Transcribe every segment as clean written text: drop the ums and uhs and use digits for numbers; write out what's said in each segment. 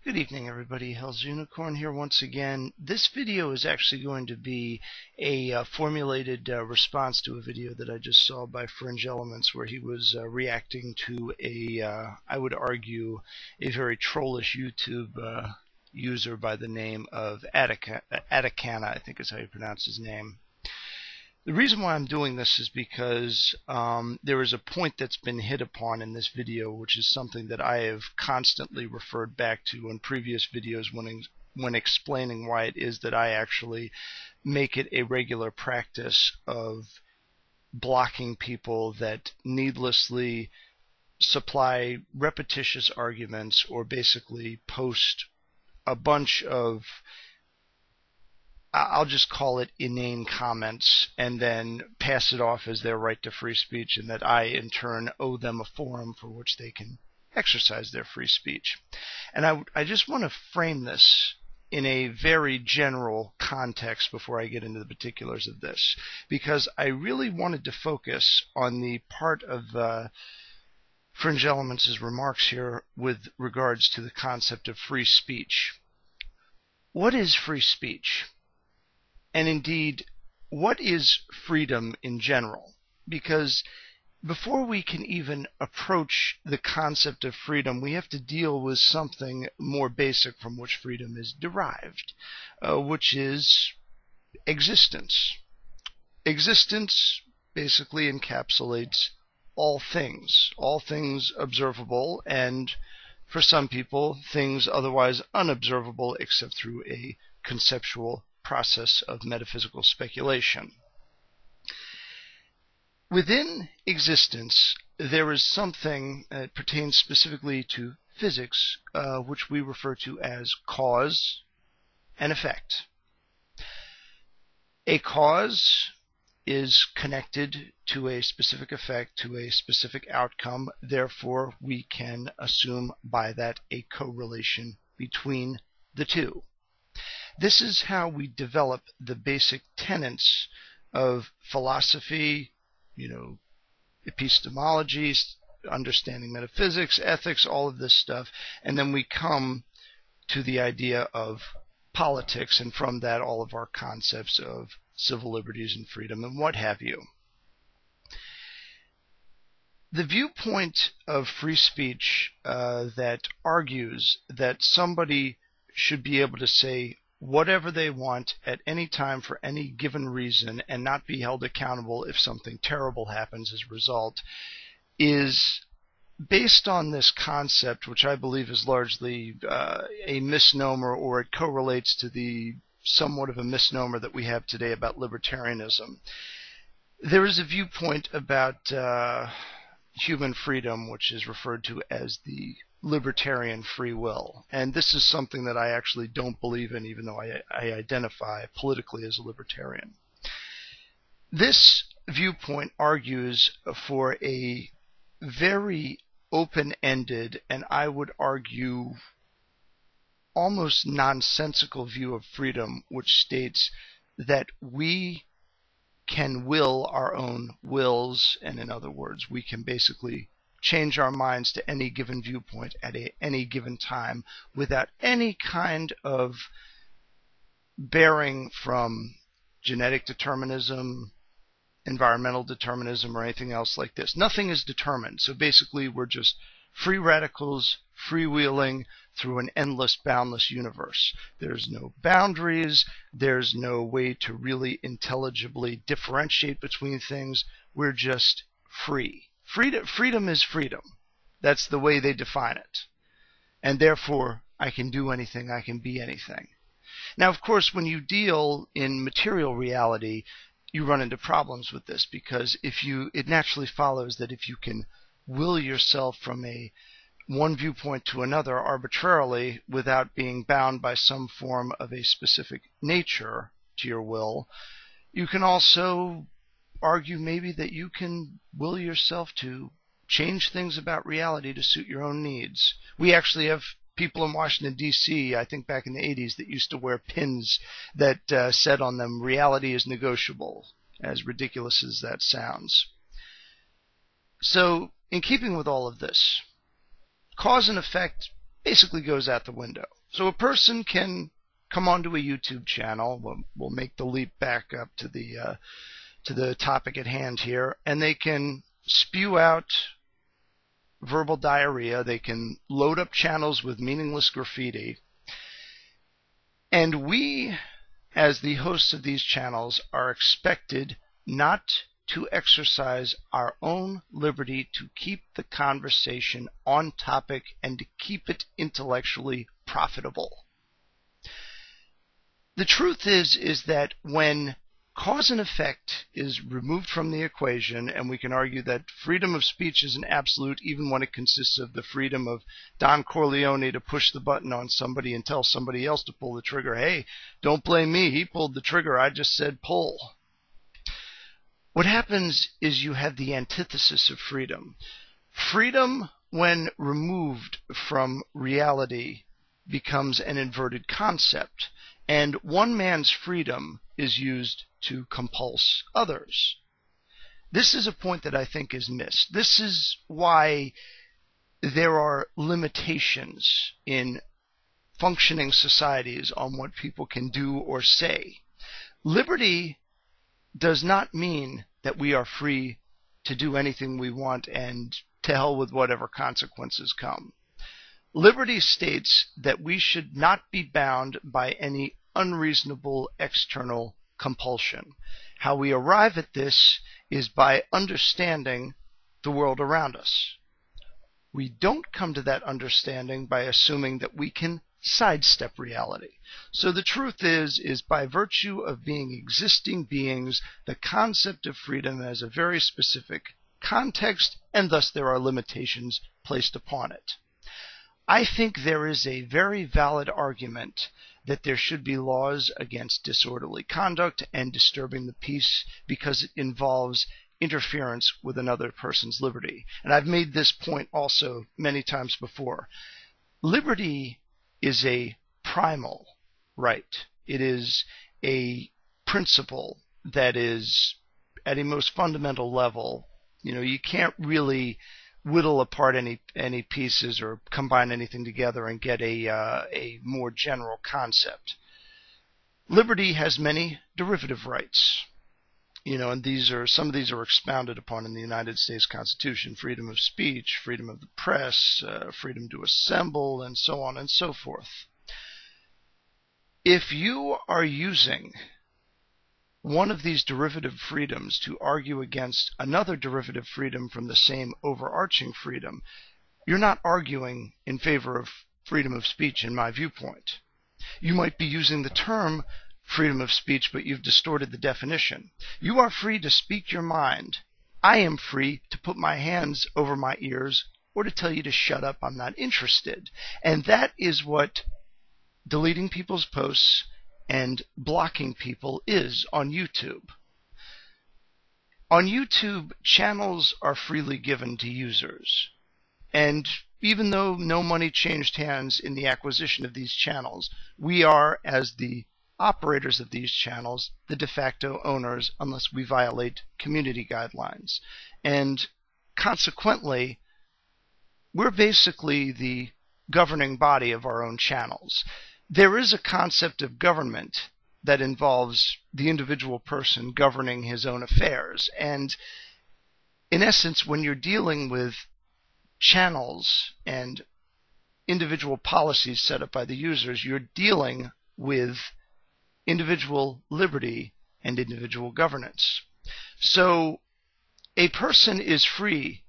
Good evening, everybody. Hell's Unicorn here once again. This video is actually going to be a formulated response to a video that I just saw by Fringeelements, where he was reacting to I would argue, a very trollish YouTube user by the name of Atticana, I think is how you pronounce his name. The reason why I'm doing this is because there is a point that's been hit upon in this video, which is something that I have constantly referred back to in previous videos when explaining why it is that I actually make it a regular practice of blocking people that needlessly supply repetitious arguments or basically post a bunch of, I'll just call it inane comments, and then pass it off as their right to free speech, and that I in turn owe them a forum for which they can exercise their free speech. And I just want to frame this in a very general context before I get into the particulars of this, because I really wanted to focus on the part of Fringeelements' remarks here with regards to the concept of free speech. What is free speech? And indeed, what is freedom in general? Because before we can even approach the concept of freedom, we have to deal with something more basic from which freedom is derived, which is existence. Existence basically encapsulates all things observable, and for some people, things otherwise unobservable except through a conceptual process of metaphysical speculation. Within existence, there is something that pertains specifically to physics, which we refer to as cause and effect. A cause is connected to a specific effect, to a specific outcome. Therefore, we can assume by that a correlation between the two. This is how we develop the basic tenets of philosophy, epistemology, understanding metaphysics, ethics, all of this stuff, and then we come to the idea of politics, and from that all of our concepts of civil liberties and freedom and what have you. The viewpoint of free speech that argues that somebody should be able to say whatever they want at any time for any given reason and not be held accountable if something terrible happens as a result is based on this concept, which I believe is largely a misnomer, or it correlates to the somewhat of a misnomer that we have today about libertarianism. There is a viewpoint about human freedom which is referred to as the libertarian free will, and this is something that I actually don't believe in, even though I identify politically as a libertarian. This viewpoint argues for a very open-ended, and I would argue almost nonsensical view of freedom, which states that we can will our own wills, and in other words, we can basically change our minds to any given viewpoint at any given time without any kind of bearing from genetic determinism, environmental determinism, or anything else like this. Nothing is determined. So basically we're just free radicals freewheeling through an endless, boundless universe. There's no boundaries. There's no way to really intelligibly differentiate between things. We're just free. Freedom is freedom. That's the way they define it. And therefore, I can do anything, I can be anything. Now, of course, when you deal in material reality, you run into problems with this, because it naturally follows that if you can will yourself from one viewpoint to another arbitrarily without being bound by some form of a specific nature to your will, you can also argue maybe that you can will yourself to change things about reality to suit your own needs. We actually have people in Washington, D.C., I think back in the 80s, that used to wear pins that said on them, "Reality is negotiable," as ridiculous as that sounds. So, in keeping with all of this, cause and effect basically goes out the window. So a person can come onto a YouTube channel. We'll make the leap back up to the topic at hand here, and they can spew out verbal diarrhea. They can load up channels with meaningless graffiti. And we, as the hosts of these channels, are expected not to exercise our own liberty to keep the conversation on topic and to keep it intellectually profitable. The truth is that when cause and effect is removed from the equation, and we can argue that freedom of speech is an absolute even when it consists of the freedom of Don Corleone to push the button on somebody and tell somebody else to pull the trigger. Hey, don't blame me, he pulled the trigger, I just said pull. What happens is you have the antithesis of freedom. Freedom, when removed from reality, becomes an inverted concept, and one man's freedom is used to compulse others. This is a point that I think is missed. This is why there are limitations in functioning societies on what people can do or say. Liberty does not mean that we are free to do anything we want and to hell with whatever consequences come. Liberty states that we should not be bound by any unreasonable external compulsion. How we arrive at this is by understanding the world around us. We don't come to that understanding by assuming that we can sidestep reality. So the truth is by virtue of being existing beings, the concept of freedom has a very specific context, and thus there are limitations placed upon it. I think there is a very valid argument that there should be laws against disorderly conduct and disturbing the peace because it involves interference with another person's liberty. And I've made this point also many times before. Liberty is a primal right. It is a principle that is at a most fundamental level. You know, you can't really whittle apart any pieces or combine anything together and get a more general concept. Liberty has many derivative rights, and some of these are expounded upon in the United States Constitution: freedom of speech, freedom of the press, freedom to assemble, and so on and so forth. If you are using one of these derivative freedoms to argue against another derivative freedom from the same overarching freedom, you're not arguing in favor of freedom of speech in my viewpoint. You might be using the term freedom of speech, but you've distorted the definition. You are free to speak your mind. I am free to put my hands over my ears or to tell you to shut up, I'm not interested. And that is what deleting people's posts and blocking people is on YouTube. On YouTube, channels are freely given to users. And even though no money changed hands in the acquisition of these channels, we are, as the operators of these channels, the de facto owners unless we violate community guidelines. And consequently, we're basically the governing body of our own channels. There is a concept of government that involves the individual person governing his own affairs. And in essence, when you're dealing with channels and individual policies set up by the users, you're dealing with individual liberty and individual governance. So a person is free,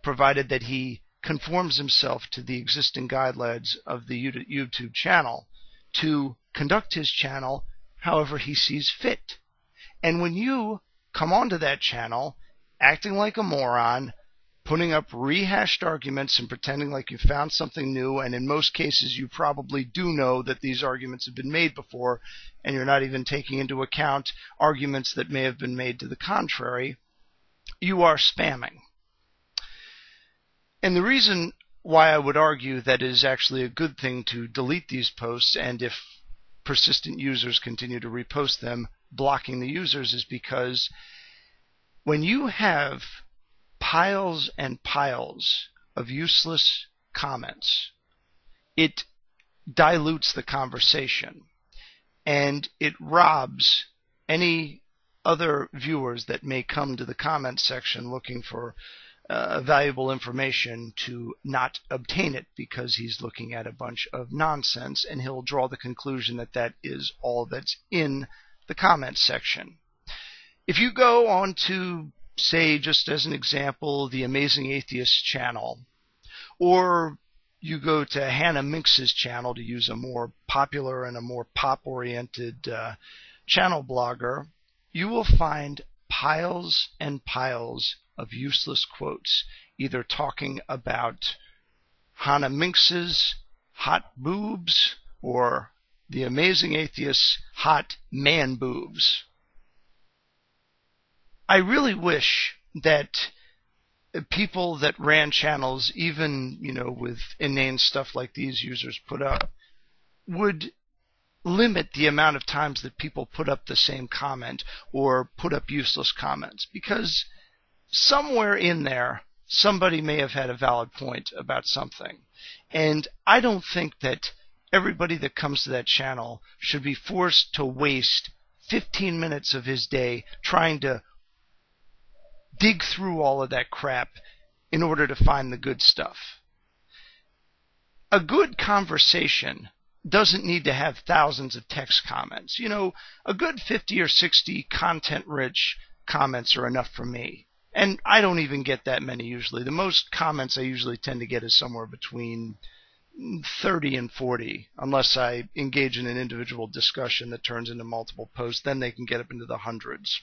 provided that he conforms himself to the existing guidelines of the YouTube channel, to conduct his channel however he sees fit. And when you come onto that channel acting like a moron, putting up rehashed arguments and pretending like you found something new, and in most cases you probably do know that these arguments have been made before, and you're not even taking into account arguments that may have been made to the contrary, you are spamming. And the reason why I would argue that it is actually a good thing to delete these posts, and if persistent users continue to repost them, blocking the users, is because when you have piles and piles of useless comments, it dilutes the conversation, and it robs any other viewers that may come to the comment section looking for valuable information to not obtain it, because he's looking at a bunch of nonsense, and he'll draw the conclusion that that is all that's in the comment section. If you go on to, say, just as an example, the Amazing Atheist channel, or you go to Hannah Minx's channel, to use a more popular and a more pop-oriented channel blogger, you will find piles and piles of useless quotes, either talking about Hannah Minx's hot boobs or the Amazing Atheist's hot man boobs. I really wish that people that ran channels, even, with inane stuff like these users put up, would limit the amount of times that people put up the same comment or put up useless comments, because somewhere in there somebody may have had a valid point about something. And I don't think that everybody that comes to that channel should be forced to waste 15 minutes of his day trying to dig through all of that crap in order to find the good stuff. A good conversation doesn't need to have thousands of text comments. A good 50 or 60 content-rich comments are enough for me. And I don't even get that many usually. The most comments I usually tend to get is somewhere between 30 and 40, unless I engage in an individual discussion that turns into multiple posts. Then they can get up into the hundreds.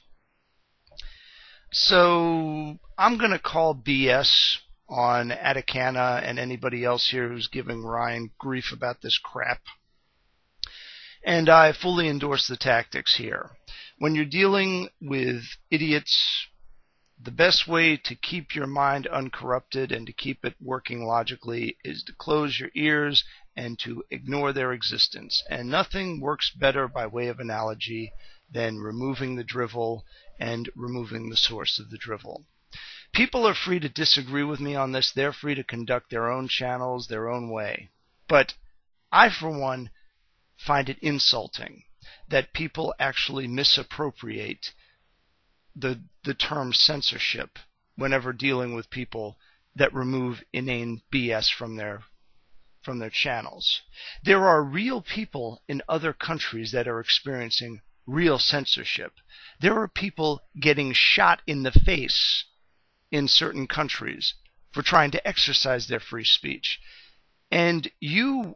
So I'm going to call BS on Atticana and anybody else here who's giving Ryan grief about this crap. And I fully endorse the tactics here. When you're dealing with idiots, the best way to keep your mind uncorrupted and to keep it working logically is to close your ears and to ignore their existence. And nothing works better by way of analogy than removing the drivel and removing the source of the drivel. People are free to disagree with me on this. They're free to conduct their own channels their own way. But I, for one, find it insulting that people actually misappropriate the term censorship whenever dealing with people that remove inane BS from their channels. There are real people in other countries that are experiencing real censorship. There are people getting shot in the face in certain countries for trying to exercise their free speech. And you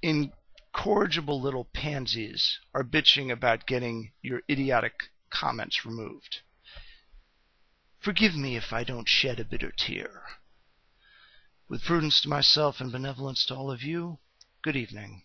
incorrigible little pansies are bitching about getting your idiotic comments removed. Forgive me if I don't shed a bitter tear. With prudence to myself and benevolence to all of you, good evening.